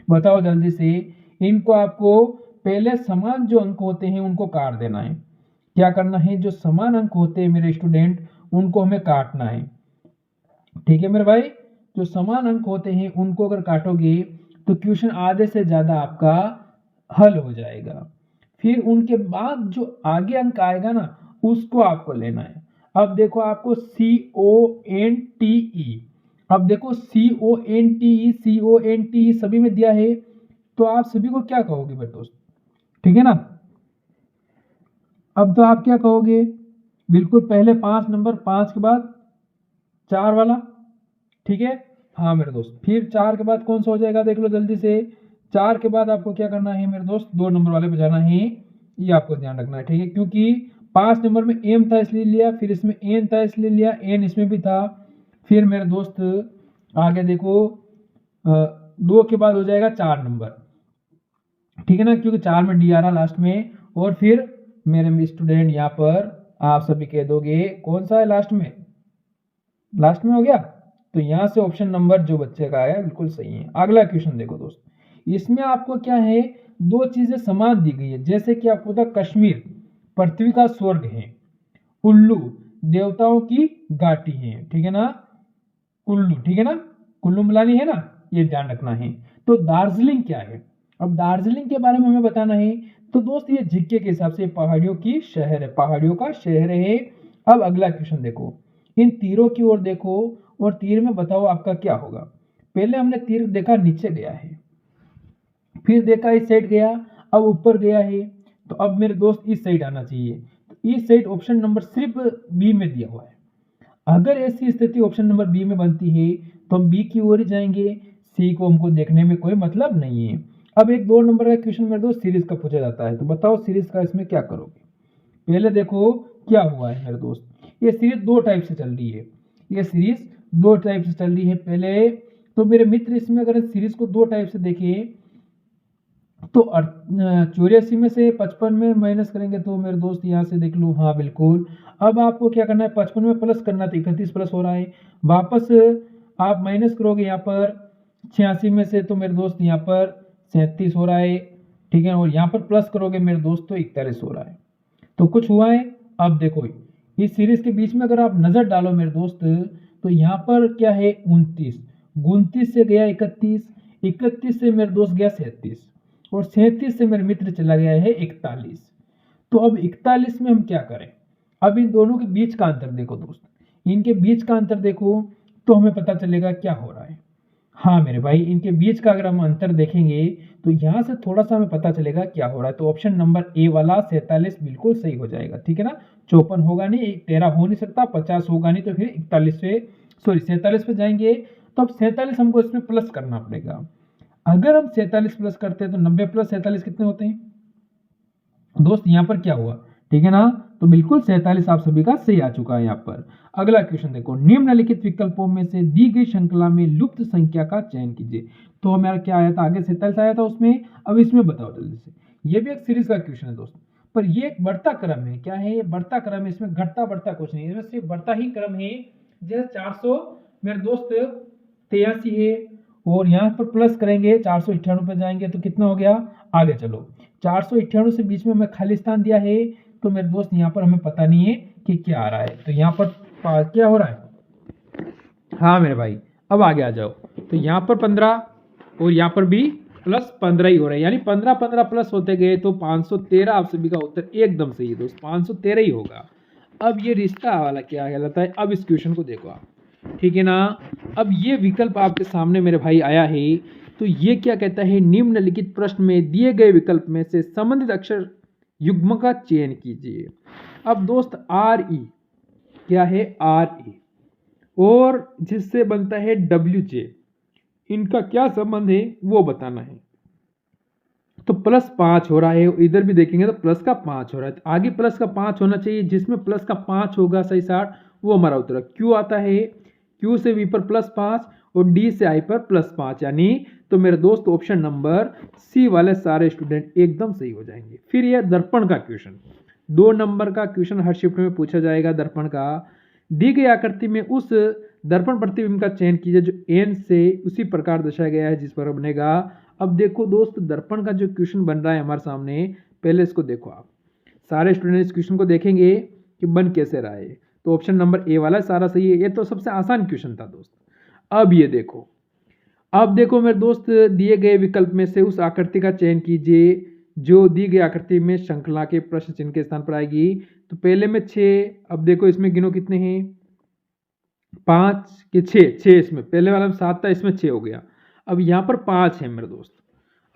बताओ जल्दी से, इनको आपको पहले समान जो अंक होते हैं उनको काट देना है। क्या करना है, जो समान अंक होते हैं मेरे स्टूडेंट उनको हमें काटना है। ठीक है मेरे भाई, जो समान अंक होते हैं उनको अगर काटोगे तो क्वेश्चन आधे से ज़्यादा आपका हल हो जाएगा। फिर उनके बाद जो आगे अंक आएगा ना उसको आपको लेना है। अब देखो आपको CONTE, अब देखो CONTE सभी में दिया है, तो आप सभी को क्या कहोगे मेरे दोस्त? ठीक है ना, अब तो आप क्या कहोगे? बिल्कुल पहले 5 नंबर, 5 के बाद 4 वाला। ठीक है, हाँ मेरे दोस्त, फिर 4 के बाद कौन सा हो जाएगा देख लो जल्दी से। 4 के बाद आपको क्या करना है मेरे दोस्त? 2 नंबर वाले पे जाना है, ये आपको ध्यान रखना है। ठीक है, क्योंकि 5 नंबर में एम था इसलिए लिया, फिर इसमें एन था इसलिए लिया, एन इसमें भी था। फिर मेरे दोस्त आगे देखो 2 के बाद हो जाएगा 4 नंबर। ठीक है ना, क्योंकि 4 में डी आ रहा लास्ट में। और फिर मेरे स्टूडेंट यहाँ पर आप सभी कह दोगे कौन सा है लास्ट में? लास्ट में हो गया, तो यहाँ से ऑप्शन नंबर जो बच्चे का आया बिल्कुल सही है। अगला क्वेश्चन देखो दोस्त, इसमें आपको क्या है, 2 चीजें समान दी गई है। जैसे कि आपको पता कश्मीर पृथ्वी का स्वर्ग है, कुल्लू देवताओं की घाटी है। ठीक है ना, कुल्लू, ठीक है ना, कुल्लू मनाली है ना, ये ध्यान रखना है। तो दार्जिलिंग क्या है? अब दार्जिलिंग के बारे में हमें बताना है। तो दोस्त ये जीके के हिसाब से पहाड़ियों की शहर है, पहाड़ियों का शहर है। अब अगला क्वेश्चन देखो, इन तीरों की ओर देखो और तीर में बताओ आपका क्या होगा। पहले हमने तीर देखा नीचे गया है, फिर देखा इस साइड गया, अब ऊपर गया है। तो अब मेरे दोस्त इस साइड आना चाहिए। तो इस साइड ऑप्शन नंबर सिर्फ बी में दिया हुआ है। अगर ऐसी स्थिति ऑप्शन नंबर बी में बनती है तो हम बी की ओर ही जाएंगे, सी को हमको देखने में कोई मतलब नहीं है। अब एक 2 नंबर का क्वेश्चन मेरे दोस्त सीरीज का पूछा जाता है, तो बताओ सीरीज का इसमें क्या करोगे। पहले देखो क्या हुआ है मेरे दोस्त, ये सीरीज 2 टाइप से चल रही है। ये सीरीज 2 टाइप से चल रही है। पहले तो मेरे मित्र इसमें अगर सीरीज को 2 टाइप से देखें तो 84 में से 55 में माइनस करेंगे तो मेरे दोस्त यहाँ से देख लो, हाँ बिल्कुल। अब आपको क्या करना है, 55 में प्लस करना, तो 31 प्लस हो रहा है। वापस आप माइनस करोगे यहाँ पर 86 में से, तो मेरे दोस्त यहाँ पर 37 हो रहा है। ठीक है, और यहाँ पर प्लस करोगे मेरे दोस्त तो 41 हो रहा है। तो कुछ हुआ है। अब देखो इस सीरीज के बीच में अगर आप नजर डालो मेरे दोस्त, तो यहाँ पर क्या है 29, 29 से गया 31, 31 से मेरे दोस्त गया 37, और 37 से मेरे मित्र चला गया है 41। तो अब 41 में हम क्या करें? अब इन दोनों के बीच का अंतर देखो दोस्त, इनके बीच का अंतर देखो तो हमें पता चलेगा क्या हो रहा है। हाँ मेरे भाई, इनके बीच का अगर हम अंतर देखेंगे तो यहाँ से थोड़ा सा हमें पता चलेगा क्या हो रहा है। तो ऑप्शन नंबर ए वाला 47 बिल्कुल सही हो जाएगा। ठीक है ना, 54 होगा नहीं, 13 हो नहीं सकता, 50 होगा नहीं, तो फिर 47 पे जाएंगे। तो अब 47 हमको इसमें प्लस करना पड़ेगा। अगर हम 47 प्लस करते हैं तो 90 प्लस 47 कितने होते हैं दोस्त? यहाँ पर क्या हुआ, ठीक है ना, तो बिल्कुल 47 आप सभी का सही आ चुका है यहाँ पर। अगला क्वेश्चन देखो, निम्नलिखित विकल्पों में से दी गई श्रृंखला में लुप्त संख्या का चयन कीजिए। तो हमारा क्या आया था, आगे 47 आया था उसमें, अब इसमें बताओ जल्दी से। ये भी एक सीरीज का क्वेश्चन है दोस्त, पर ये एक बढ़ता क्रम है। क्या है ये? बढ़ता क्रम है, इसमें घटता बढ़ता कुछ नहीं है, इसमें सिर्फ बढ़ता ही क्रम है। जैसे 400 मेरे दोस्त 83 है, और यहाँ पर प्लस करेंगे 498 पे जाएंगे तो कितना हो गया, आगे चलो 498 से बीच में हमें खाली स्थान दिया है, तो मेरे दोस्त यहाँ पर हमें पता नहीं है कि क्या आ रहा है। तो यहाँ पर क्या हो रहा है, हाँ मेरे भाई अब आगे आ जाओ। तो यहाँ पर 15 और यहाँ पर भी प्लस 15 ही हो रहा है, यानी 15 15 प्लस होते गए तो 513 आप सभी का उत्तर एकदम सही है दोस्त, 513 ही होगा। अब ये रिश्ता वाला क्या कहलाता है, अब इस क्वेश्चन को देखो आप, ठीक है ना। अब ये विकल्प आपके सामने मेरे भाई आया है, तो ये क्या कहता है, निम्नलिखित प्रश्न में दिए गए विकल्प में से संबंधित अक्षर युग्म का चयन कीजिए। अब दोस्त आर ई क्या है, आर ई और जिससे बनता है डब्ल्यू जे, इनका क्या संबंध है वो बताना है। तो प्लस 5 हो रहा है, इधर भी देखेंगे तो प्लस का 5 हो रहा है, तो आगे प्लस का 5 होना चाहिए, जिसमें प्लस का 5 होगा सही 60, वो हमारा उत्तर है। क्यू आता है, क्यू से वी पर प्लस 5 और डी से आई पर प्लस 5, यानी तो मेरे दोस्त ऑप्शन नंबर सी वाले सारे स्टूडेंट एकदम सही हो जाएंगे। फिर यह दर्पण का क्वेश्चन, 2 नंबर का क्वेश्चन हर शिफ्ट में पूछा जाएगा दर्पण का। दी गई आकृति में उस दर्पण प्रतिबिंब का चयन कीजिए जो एन से उसी प्रकार दर्शाया गया है जिस पर बनेगा। अब देखो दोस्त, दर्पण का जो क्वेश्चन बन रहा है हमारे सामने, पहले इसको देखो आप, सारे स्टूडेंट इस क्वेश्चन को देखेंगे कि बन कैसे रहा है। तो ऑप्शन नंबर ए वाला सारा सही है। ये तो सबसे आसान क्वेश्चन था दोस्त। अब ये देखो, अब देखो मेरे दोस्त, दिए गए विकल्प में से उस आकृति का चयन कीजिए जो दी गई आकृति में श्रृंखला के प्रश्न चिन्ह के स्थान पर आएगी। तो पहले में 6, अब देखो इसमें गिनो कितने हैं, 5 के 6, इसमें पहले वाला में 7 था, इसमें 6 हो गया। अब यहाँ पर 5 है मेरे दोस्त।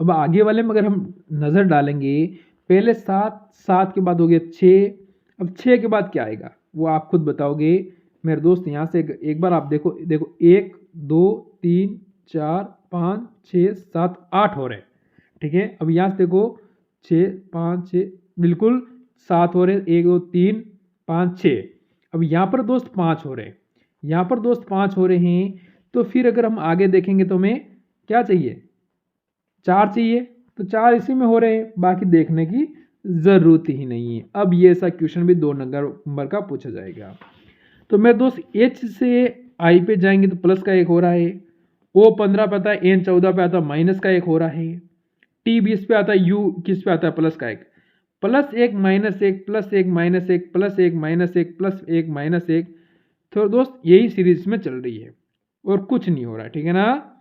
अब आगे वाले में अगर हम नज़र डालेंगे, पहले 7 के बाद हो गया 6, अब 6 के बाद क्या आएगा वो आप खुद बताओगे मेरे दोस्त। यहाँ से एक बार आप देखो 1 2 3 4 5 6 7 8 हो रहे, ठीक है। अब यहाँ से देखो 6 5 6 बिल्कुल 7 हो रहे, 1 2 3 5 6। अब यहाँ पर दोस्त 5 हो रहे, यहाँ पर दोस्त 5 हो रहे हैं। तो फिर अगर हम आगे देखेंगे तो हमें क्या चाहिए, 4 चाहिए। तो 4 इसी में हो रहे हैं, बाकी देखने की ज़रूरत ही नहीं है। अब ये ऐसा क्वेश्चन भी 2 नंबर का पूछा जाएगा। तो मेरे दोस्त एच से आई पे जाएंगे तो प्लस का 1 हो रहा है, ओ 15 पे आता है, एन 14 पे आता है, माइनस का 1 हो रहा है, टी 20 पे आता है, यू किस पे आता है, प्लस का 1। Plus 1 minus 1 plus 1 minus 1 plus 1 minus 1 plus 1 minus 1। तो दोस्त यही सीरीज में चल रही है और कुछ नहीं हो रहा है, ठीक है ना।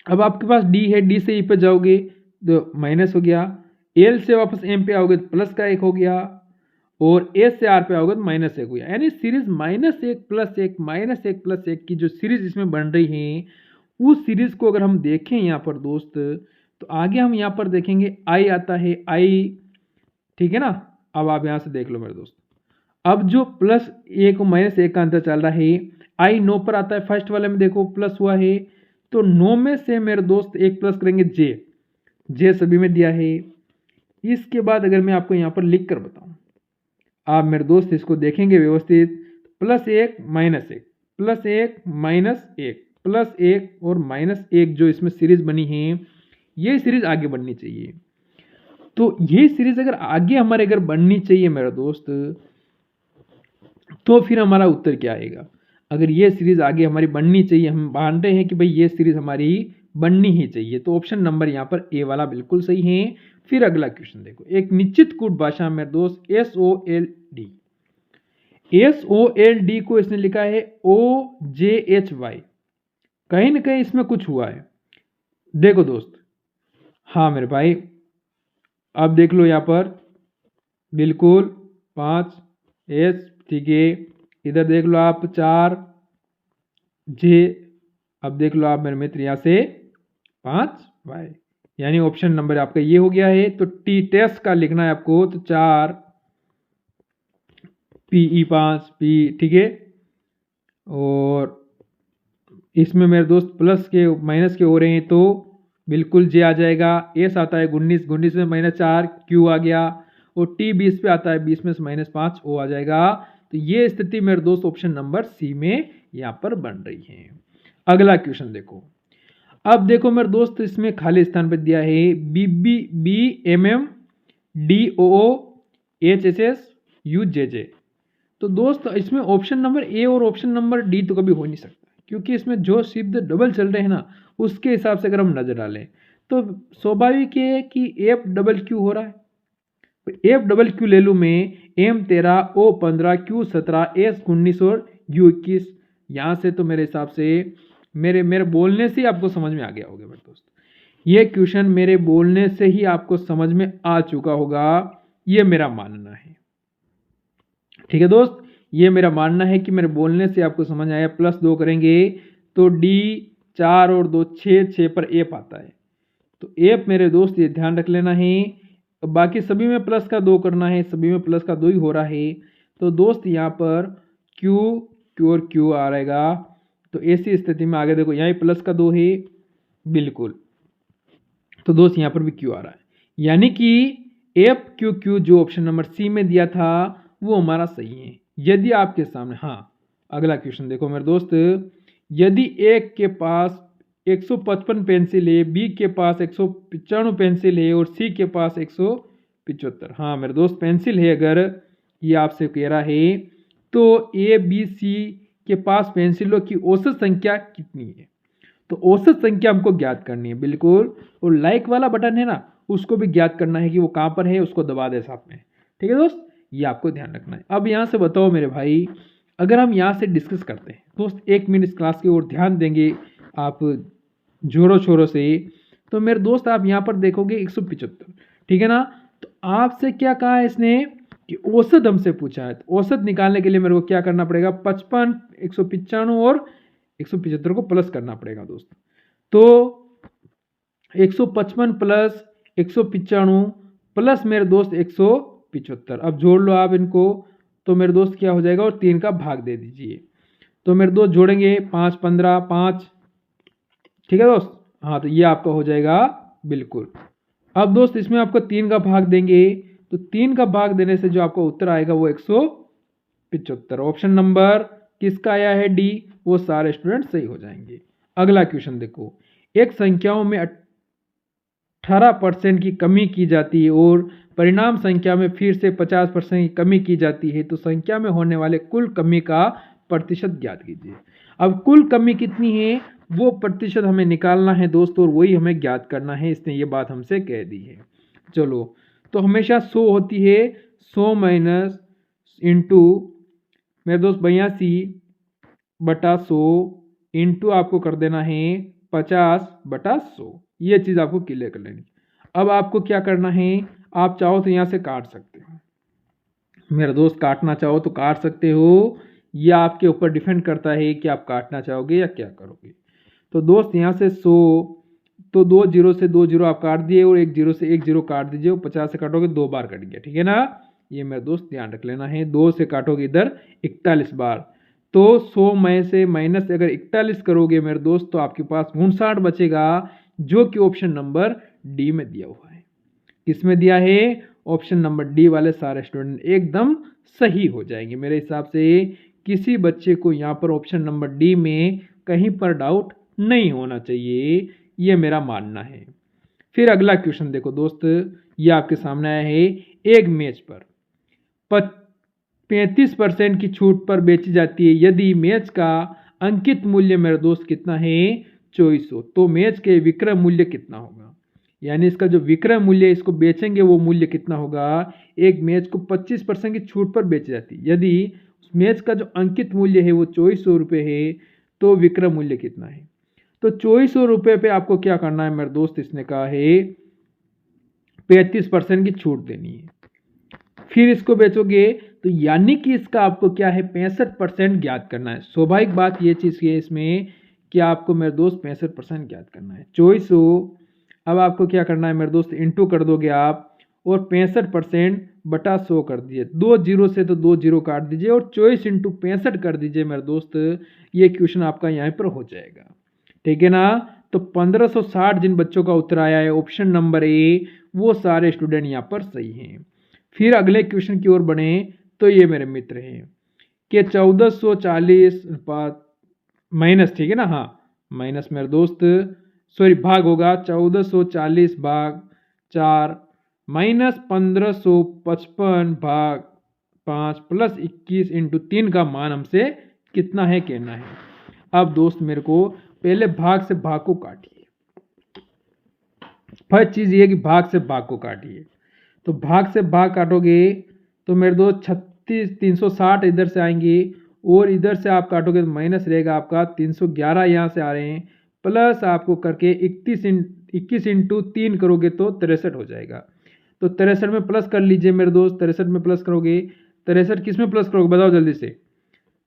अब आपके पास डी है, डी से ई पे जाओगे तो माइनस हो गया, एल से वापस एम पे आओगे तो प्लस का 1 हो गया, और ए से आर पे आओगे तो माइनस 1 हो गया। यानी सीरीज -1 प्लस 1 माइनस 1 प्लस 1 की जो सीरीज इसमें बन रही है, उस सीरीज को अगर हम देखें यहाँ पर दोस्त, तो आगे हम यहाँ पर देखेंगे आई आता है, आई, ठीक है ना। अब आप यहाँ से देख लो मेरे दोस्त, अब जो +1 और -1 का अंतर चल रहा है, आई 9 पर आता है, फर्स्ट वाले में देखो प्लस हुआ है, तो 9 में से मेरे दोस्त 1 प्लस करेंगे जे सभी में दिया है। इसके बाद अगर मैं आपको यहाँ पर लिख कर बताऊँ, आप मेरे दोस्त इसको देखेंगे व्यवस्थित, +1 -1 +1 -1 +1 और -1 जो इसमें सीरीज बनी है, ये सीरीज आगे बढ़नी चाहिए। तो ये सीरीज अगर आगे हमारे अगर बढ़नी चाहिए मेरे दोस्त, तो फिर हमारा उत्तर क्या आएगा। अगर ये सीरीज आगे हमारी बढ़नी चाहिए, हम मानते हैं कि भाई ये सीरीज हमारी बननी ही चाहिए, तो ऑप्शन नंबर यहाँ पर ए वाला बिल्कुल सही है। फिर अगला क्वेश्चन देखो, एक निश्चित कूट भाषा में दोस्त SOLD को इसने लिखा है OJHY, कहीं ना कहीं इसमें कुछ हुआ है। देखो दोस्त, हाँ मेरे भाई, अब देख लो यहाँ पर बिल्कुल 5S, ठीक है। इधर देख लो आप 4J, अब देख लो आप मेरे मित्र यहाँ से 5Y, यानी ऑप्शन नंबर आपका ये हो गया है। तो टी टेस्ट का लिखना है आपको, तो 4 PE 5P, ठीक है। और इसमें मेरे दोस्त प्लस के माइनस के हो रहे हैं, तो बिल्कुल जे आ जाएगा। एस आता है 19 में -4 Q आ गया, और T 20 पे आता है, 20 में से -5 O आ जाएगा। तो ये स्थिति मेरे दोस्त ऑप्शन नंबर सी में यहाँ पर बन रही है। अगला क्वेश्चन देखो, अब देखो मेरे दोस्त, इसमें खाली स्थान पर दिया है BMM DOO HSS UJJ। तो दोस्त इसमें ऑप्शन नंबर ए और ऑप्शन नंबर डी तो कभी हो नहीं सकता, क्योंकि इसमें जो शब्द डबल चल रहे हैं ना, उसके हिसाब से अगर हम नजर डालें तो स्वाभाविक है कि FQQ हो रहा है। FQQ ले लूँ मैं, M13 O15 Q17 S19 और U21। यहाँ से तो मेरे हिसाब से मेरे बोलने से ही आपको समझ में आ गया होगा मेरे दोस्त, ये क्वेश्चन मेरे बोलने से ही आपको समझ में आ चुका होगा, ये मेरा मानना है, ठीक है दोस्त। ये मेरा मानना है कि मेरे बोलने से आपको समझ आया। +2 करेंगे तो D 4 और 2 6 पर एप आता है, तो एप मेरे दोस्त ये ध्यान रख लेना है। बाकी सभी में प्लस का 2 करना है, सभी में प्लस का 2 ही हो रहा है। तो दोस्त यहाँ पर Q और Q आ रहेगा, तो ऐसी स्थिति में आगे देखो, यहाँ प्लस का 2 है बिल्कुल, तो दोस्त यहाँ पर भी Q आ रहा है, यानी कि FQQ जो ऑप्शन नंबर सी में दिया था वो हमारा सही है। यदि आपके सामने, हाँ अगला क्वेश्चन देखो मेरे दोस्त, यदि एक के पास 155 पेंसिल है, बी के पास 195 पेंसिल है और सी के पास 175, हाँ मेरे दोस्त पेंसिल है, अगर ये आपसे कह रहा है तो ABC के पास पेंसिलों की औसत संख्या कितनी है। तो औसत संख्या हमको ज्ञात करनी है बिल्कुल, और लाइक वाला बटन है ना, उसको भी ज्ञात करना है कि वो कहाँ पर है, उसको दबा दे साथ में, ठीक है दोस्त। ये आपको ध्यान रखना है। अब यहाँ से बताओ मेरे भाई, अगर हम यहाँ से डिस्कस करते हैं दोस्त, 1 मिनट इस क्लास की ओर ध्यान देंगे आप जोरों शोरों से, तो मेरे दोस्त आप यहाँ पर देखोगे 175, ठीक है ना। तो आपसे क्या कहा है इसने कि औसत हमसे पूछा है, तो औसत निकालने के लिए मेरे को क्या करना पड़ेगा, 55, 195 और 175 को प्लस करना पड़ेगा दोस्त। तो 155 प्लस 195 प्लस मेरे दोस्त 175, अब जोड़ लो आप इनको, तो मेरे दोस्त क्या हो जाएगा, और 3 का भाग दे दीजिए। तो मेरे दोस्त जोड़ेंगे 5, 15, 5, ठीक है दोस्त। हाँ, तो ये आपका हो जाएगा बिल्कुल। अब दोस्त इसमें आपको 3 का भाग देंगे, तो 3 का भाग देने से जो आपका उत्तर आएगा वो 175। ऑप्शन नंबर किसका आया है, डी, वो सारे स्टूडेंट सही हो जाएंगे। अगला क्वेश्चन देखो, एक संख्याओं में 18% की कमी की जाती है और परिणाम संख्या में फिर से 50% की कमी की जाती है, तो संख्या में होने वाले कुल कमी का प्रतिशत ज्ञात कीजिए। अब कुल कमी कितनी है वो प्रतिशत हमें निकालना है दोस्त, और वही हमें ज्ञात करना है, इसने ये बात हमसे कह दी है। चलो, तो हमेशा 100 होती है, 100 माइनस इंटू मेरे दोस्त 82/100 इंटू आपको कर देना है 50/100। ये चीज़ आपको क्लियर कर लेनी। अब आपको क्या करना है, आप चाहो तो यहाँ से काट सकते हो मेरे दोस्त, काटना चाहो तो काट सकते हो, यह आपके ऊपर डिपेंड करता है कि आप काटना चाहोगे या क्या करोगे। तो दोस्त यहाँ से 100, तो 2 जीरो से 2 जीरो आप काट दिए, और 1 जीरो से 1 जीरो काट दीजिए, 50 से काटोगे 2 बार कट गया, ठीक है ना। ये मेरे दोस्त ध्यान रख लेना है। 2 से काटोगे इधर 41 बार, तो 100 में से माइनस अगर 41 करोगे मेरे दोस्त, तो आपके पास 59 बचेगा, जो कि ऑप्शन नंबर डी में दिया हुआ है। किस में दिया है, ऑप्शन नंबर डी वाले सारे स्टूडेंट एकदम सही हो जाएंगे मेरे हिसाब से। किसी बच्चे को यहाँ पर ऑप्शन नंबर डी में कहीं पर डाउट नहीं होना चाहिए, ये मेरा मानना है। फिर अगला क्वेश्चन देखो दोस्त, ये आपके सामने आया है, एक मेज पर 35% की छूट पर बेची जाती है, यदि मेज का अंकित मूल्य मेरे दोस्त कितना है, 2400, तो मेज के विक्रय मूल्य कितना होगा, यानी इसका जो विक्रय मूल्य इसको बेचेंगे वो मूल्य कितना होगा। एक मेज को 25% की छूट पर बेची जाती है, यदि उस मेज का जो अंकित मूल्य है वो 2400 रुपये है, तो विक्रय मूल्य कितना है। तो 2400 रुपये पे आपको क्या करना है मेरे दोस्त, इसने कहा है 35% की छूट देनी है, फिर इसको बेचोगे, तो यानी कि इसका आपको क्या है 65% ज्ञात करना है। स्वाभाविक बात ये चीज़ है इसमें कि आपको मेरे दोस्त 65% ज्ञात करना है। 2400, अब आपको क्या करना है मेरे दोस्त, इंटू कर दोगे आप, और 65%/100 कर दीजिए। 2 जीरो से तो 2 जीरो काट दीजिए, और 24 इंटू 65 कर दीजिए मेरे दोस्त, ये क्वेश्चन आपका यहाँ पर हो जाएगा, ठीक है ना। तो 1560 जिन बच्चों का उत्तर आया है ऑप्शन नंबर ए, वो सारे स्टूडेंट यहाँ पर सही हैं। फिर अगले क्वेश्चन की ओर बढ़े, तो ये मेरे मित्र हैं कि 1440 माइनस, ठीक है ना, हाँ माइनस मेरे दोस्त, सॉरी भाग होगा 1440 भाग 4 माइनस 1555 भाग 5 प्लस 21 इंटू 3 का मान हमसे कितना है कहना है। अब दोस्त मेरे को पहले भाग से भाग को काटिए। फर्स्ट चीज़ ये कि भाग से भाग को काटिए, तो भाग से भाग काटोगे तो मेरे दोस्त 360 इधर से आएंगे, और इधर से आप काटोगे तो माइनस रहेगा आपका 311 यहाँ से आ रहे हैं, प्लस आपको करके 21 इंटू 3 करोगे तो 63 हो जाएगा। तो 63 में प्लस कर लीजिए मेरे दोस्त, 63 में प्लस करोगे, 63 किस में प्लस करोगे बताओ जल्दी से,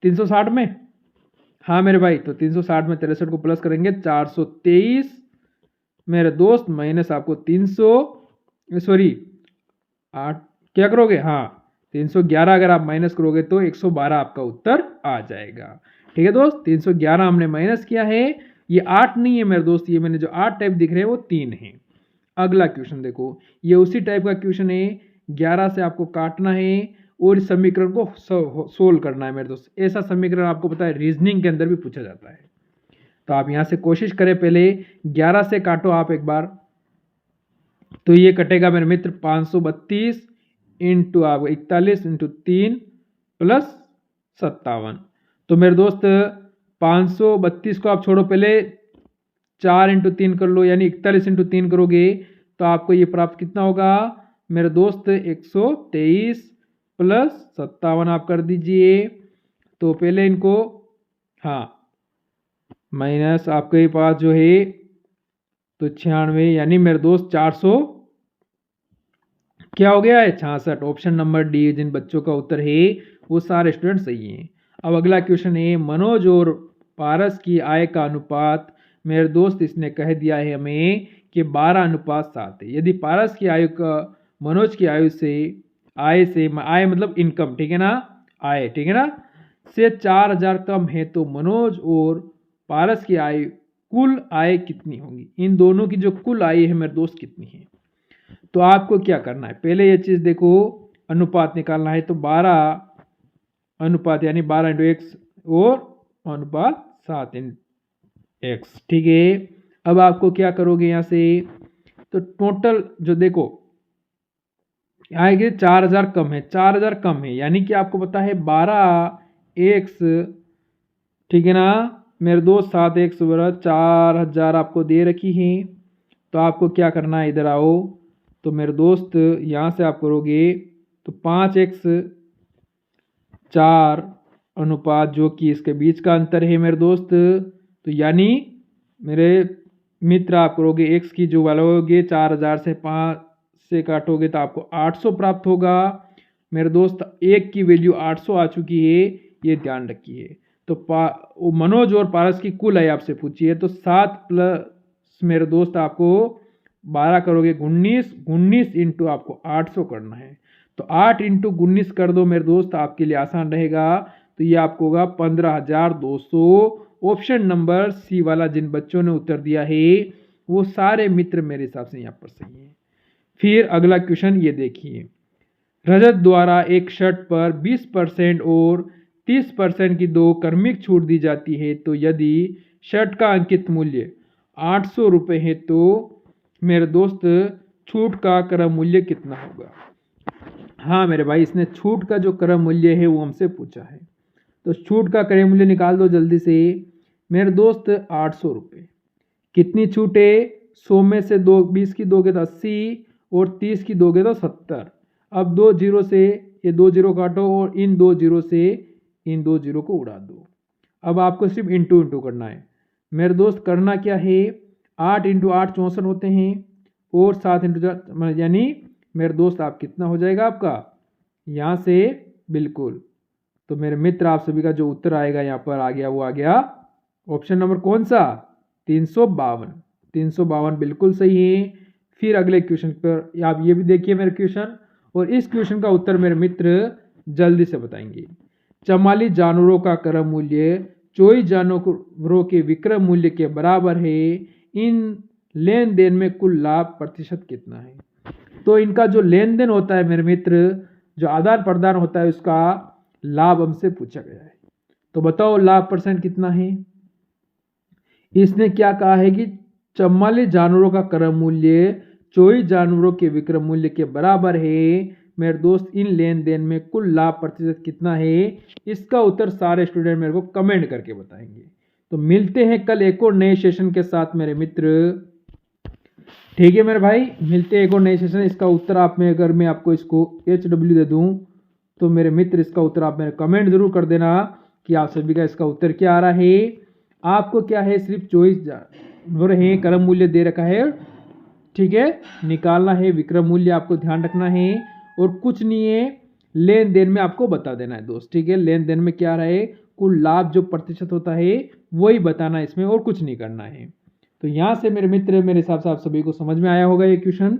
360 में, हाँ मेरे भाई, तो 360 में 63 को प्लस करेंगे 423 मेरे दोस्त, माइनस आपको 300, सॉरी 8 क्या करोगे, हाँ 311 अगर आप माइनस करोगे तो 112 आपका उत्तर आ जाएगा, ठीक है दोस्त। 311 हमने माइनस किया है, ये 8 नहीं है मेरे दोस्त, ये मैंने जो 8 टाइप दिख रहे हैं वो 3 है। अगला क्वेश्चन देखो, ये उसी टाइप का क्वेश्चन है, 11 से आपको काटना है और इस समीकरण को सोल्व करना है मेरे दोस्त। ऐसा समीकरण आपको पता है रीजनिंग के अंदर भी पूछा जाता है, तो आप यहाँ से कोशिश करें, पहले 11 से काटो आप एक बार, तो ये कटेगा मेरे मित्र 532 इंटू आपको 41 इंटू 3 प्लस 57। तो मेरे दोस्त 532 को आप छोड़ो, पहले 4 इंटू 3 कर लो, यानी 41 इंटू 3 करोगे तो आपको ये प्राप्त कितना होगा मेरे दोस्त 123 प्लस 57 आप कर दीजिए। तो पहले इनको, हाँ, माइनस आपके पास जो है तो 96, यानी मेरे दोस्त 400 क्या हो गया है 66। ऑप्शन नंबर डी जिन बच्चों का उत्तर है वो सारे स्टूडेंट सही हैं। अब अगला क्वेश्चन है, मनोज और पारस की आय का अनुपात, मेरे दोस्त इसने कह दिया है हमें कि 12:7 है। यदि पारस की आयु का मनोज की आयु से आय मतलब इनकम, ठीक है ना, आय, ठीक है ना, से 4000 कम है तो मनोज और पारस की आय कुल आय कितनी होगी। इन दोनों की जो कुल आय है मेरे दोस्त कितनी है। तो आपको क्या करना है, पहले ये चीज देखो, अनुपात निकालना है। तो 12 अनुपात यानी 12 × x और अनुपात 7 × x, ठीक है। अब आपको क्या करोगे यहां से, तो टोटल जो देखो आएंगे 4000 कम है, 4000 कम है, यानी कि आपको पता है 12x, ठीक है ना मेरे दोस्त, 7x बराबर 4000 आपको दे रखी है। तो आपको क्या करना है, इधर आओ। तो मेरे दोस्त यहाँ से आप करोगे तो 5x 4 अनुपात जो कि इसके बीच का अंतर है मेरे दोस्त, तो यानी मेरे मित्र आप करोगे x की जो वाला होगे 4000 से 5 से काटोगे तो आपको 800 प्राप्त होगा। मेरे दोस्त 1 की वैल्यू 800 आ चुकी है, ये ध्यान रखिए। तो मनोज और पारस की कुल आय आपसे पूछी है, तो 7 प्लस मेरे दोस्त आपको 12 करोगे 19 इंटू आपको 800 करना है। तो 8 इंटू 19 कर दो मेरे दोस्त, आपके लिए आसान रहेगा। तो ये आपको होगा 15200। ऑप्शन नंबर सी वाला जिन बच्चों ने उत्तर दिया है वो सारे मित्र मेरे हिसाब से यहाँ पर सही है। फिर अगला क्वेश्चन ये देखिए, रजत द्वारा एक शर्ट पर 20% और 30% की 2 क्रमिक छूट दी जाती है, तो यदि शर्ट का अंकित मूल्य 800 रुपये है तो मेरे दोस्त छूट का क्रम मूल्य कितना होगा। हाँ मेरे भाई, इसने छूट का जो क्रम मूल्य है वो हमसे पूछा है, तो छूट का क्रम मूल्य निकाल दो जल्दी से। मेरे दोस्त 800 रुपये, कितनी छूट है, 100 में से 20 की दोगे तो 80 और 30 की दोगे तो 70। अब 2 जीरो से ये 2 जीरो काटो और इन 2 जीरो से इन 2 जीरो को उड़ा दो। अब आपको सिर्फ इंटू इंटू करना है मेरे दोस्त। करना क्या है, 8 इंटू 8 64 होते हैं और 7 इंटू 4 यानी मेरे दोस्त आप कितना हो जाएगा आपका यहाँ से, बिल्कुल। तो मेरे मित्र आप सभी का जो उत्तर आएगा यहाँ पर आ गया, वो आ गया ऑप्शन नंबर कौन सा, 352। 352 बिल्कुल सही है। फिर अगले क्वेश्चन पर आप ये भी देखिए मेरे क्वेश्चन, और इस क्वेश्चन का उत्तर मेरे मित्र जल्दी से बताएंगे। 44 जानवरों का क्रम मूल्य 24 जानवरों के विक्रय मूल्य के बराबर है, इन लेन देन में कुल लाभ प्रतिशत कितना है। तो इनका जो लेन देन होता है मेरे मित्र, जो आदान प्रदान होता है, उसका लाभ हमसे पूछा गया है। तो बताओ लाभ परसेंट कितना है। इसने क्या कहा है कि 44 जानवरों का क्रम मूल्य 24 जानवरों के विक्रय मूल्य के बराबर है मेरे दोस्त, इन लेन देन में कुल लाभ प्रतिशत कितना है। इसका उत्तर सारे स्टूडेंट मेरे को कमेंट करके बताएंगे। तो मिलते हैं कल एक और नए सेशन के साथ मेरे मित्र, ठीक है मेरे भाई, मिलते हैं एक और नए सेशन। इसका उत्तर आप में अगर मैं आपको इसको HW दे दूं तो मेरे मित्र इसका उत्तर आप मेरे कमेंट जरूर कर देना कि आप सभी का इसका उत्तर क्या आ रहा है। आपको क्या है, सिर्फ 24 जानवर है, क्रम मूल्य दे रखा है, ठीक है, निकालना है विक्रम मूल्य, आपको ध्यान रखना है और कुछ नहीं है। लेन देन में आपको बता देना है दोस्त, ठीक है, लेन देन में क्या रहे, कुल लाभ जो प्रतिशत होता है वही बताना है इसमें, और कुछ नहीं करना है। तो यहाँ से मेरे मित्र मेरे हिसाब से आप सभी को समझ में आया होगा ये क्वेश्चन,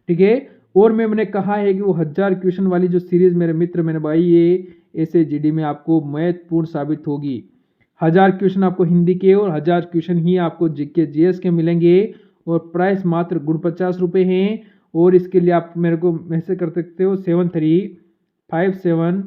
ठीक है। और मैंने कहा है कि वो 1000 क्वेश्चन वाली जो सीरीज मेरे मित्र मैंने भाई ये SAGD में आपको महत्वपूर्ण साबित होगी। 1000 क्वेश्चन आपको हिंदी के और 1000 क्वेश्चन ही आपको GK GS के मिलेंगे, और प्राइस मात्र 50 रुपये हैं। और इसके लिए आप मेरे को मैसेज कर सकते हो 7357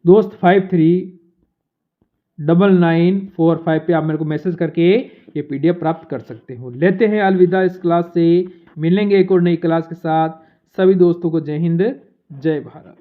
दोस्त 539945 पे आप मेरे को मैसेज करके ये PDF प्राप्त कर सकते हो। लेते हैं अलविदा इस क्लास से, मिलेंगे एक और नई क्लास के साथ। सभी दोस्तों को जय हिंद, जय भारत।